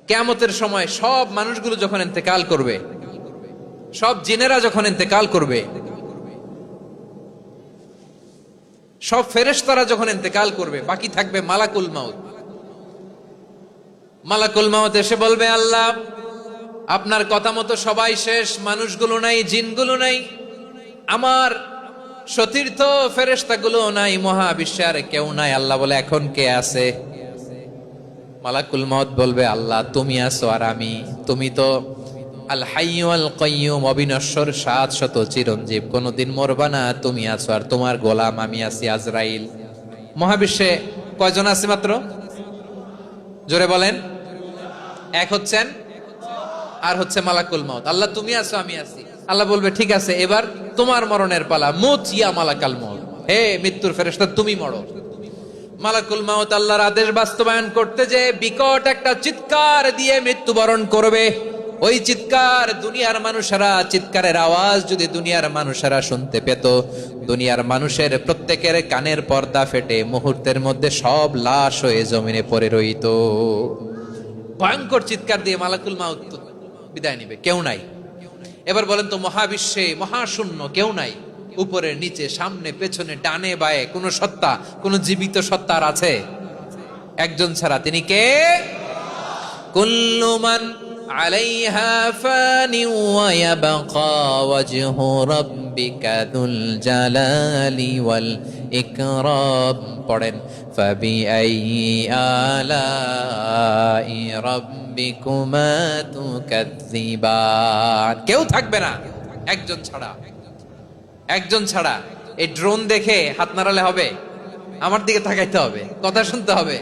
কিয়ামতের সময় সব মানুষগুলো যখন ইন্তেকাল করবে, সব জিনেরা যখন ইন্তেকাল করবে, সব ফেরেশতারা যখন ইন্তেকাল করবে, বাকি থাকবে মালাকুল মাউত। মালাকুল মাউত এসে বলবে, আল্লাহ আপনার কথা মতো সবাই শেষ, মানুষগুলো নাই, জিনগুলো নাই, আমার সতীর্থ ফেরেশতাগুলো নাই, মহাবিশ্বে আর কেউ নাই। আল্লাহ বলে, এখন কে আছে? মালাকুল মাউত বলবে, আল্লাহ তুমি আছো আর আমি। তুমি তো আল হাইয়্যু আল কাইয়্যুম, অবিনশ্বর, শাশ্বত, চিরঞ্জীব, কোনদিন মরবা না, তুমি আছো আর তোমার গোলাম আমি আছি আজরাইল। মহাবিশ্বে কয়জন আছে মাত্র? জোরে বলেন। এক হচ্ছেন আর হচ্ছে মালাকুল মাউত। আল্লাহ তুমি আছো আমি আছি। আল্লাহ বলবে, ঠিক আছে, এবার তোমার মরণের পালা, মুত ইয়া মালাকাল মাউত, হে মৃত্যুর ফেরেশতা তুমি মরো। মালাকুল মাউত আল্লাহর আদেশ বাস্তবায়ন করতে যে বিকট একটা চিৎকার দিয়ে মৃত্যুবরণ করবে। ওই চিৎকার দুনিয়ার মানুষেরা, চিৎকারের আওয়াজ যদি দুনিয়ার মানুষেরা শুনতে পেত, দুনিয়ার মানুষের প্রত্যেকের কানের পর্দা ফেটে মুহূর্তের মধ্যে সব লাশ হয়ে জমিনে পড়ে রইত। ভয়ঙ্কর চিৎকার দিয়ে মালাকুল মাউত বিদায় নিবে, কেউ নাই। এবার বলেন তো, মহাবিশ্বে মহাশূন্য, কেউ নাই, উপরে নিচে সামনে পেছনে ডানে বায়ে কোন সত্তা, কোন জীবিত সত্তার আছে? একজন ছাড়া, তিনি কে? কুল্লু মান আলাইহা ফানি ওয়া ইয়াবকা ওয়াজহু রাব্বিকা যুল জালালি ওয়াল ইকরাম। পড়েন, ফাবিআইয়ি আলাই রাব্বিকুমা তুকাজ্জিবান। কেউ থাকবে না একজন ছাড়া, একজন ছাড়া। এই ড্রোন দেখে হাত নাড়ালে হবে? আমার দিকে তাকাইতে হবে, কথা শুনতে হবে।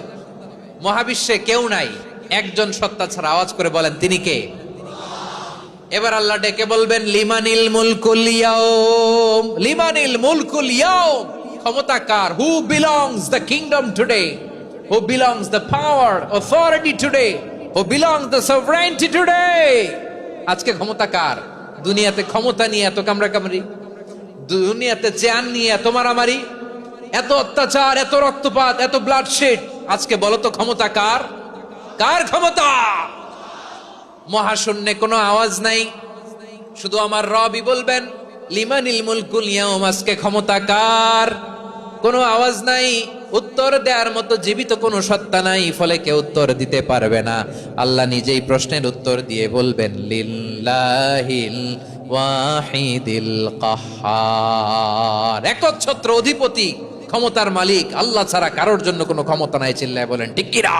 মহাবিশ্বে কেউ নাই একজন সত্তা ছাড়া। আওয়াজ করে বলেন, তিনি কে? এবার আল্লাহ ডেকে বলবেন, লিমানিল মুলকুল ইয়াউম, লিমানিল মুলকুল ইয়াউম। ক্ষমতা কার? Who belongs the kingdom today, who belongs the power authority today, who belongs the sovereignty today. আজকে ক্ষমতা কার? দুনিয়াতে ক্ষমতা নিয়ে এত কামড়াকামড়ি, দুনিয়াতে চেয়ার নিয়ে এত মারামারি, এত অত্যাচার, এত রক্তপাত, এত ব্লাডশেড। আজকে বলো তো ক্ষমতা কার? কার ক্ষমতা? মহাশূন্যে কোনো আওয়াজ নাই, শুধু আমার রবই বলবেন, লিমানিল মুলকুল ইয়াউম। আজকে ক্ষমতা কার? কোনো আওয়াজ নাই, উত্তর দেওয়ার মতো জীবিত কোনো সত্তা নাই, ফলে কেউ উত্তর দিতে পারবে না। আল্লাহ নিজেই প্রশ্নের উত্তর দিয়ে বলবেন, লিল্লাহিল ওয়াহিদিল কাহ্হার। একচ্ছত্র অধিপতি, ক্ষমতার মালিক আল্লাহ ছাড়া কারোর জন্য কোনো ক্ষমতা নাই। চিল্লায় বলেন ঠিক কিনা?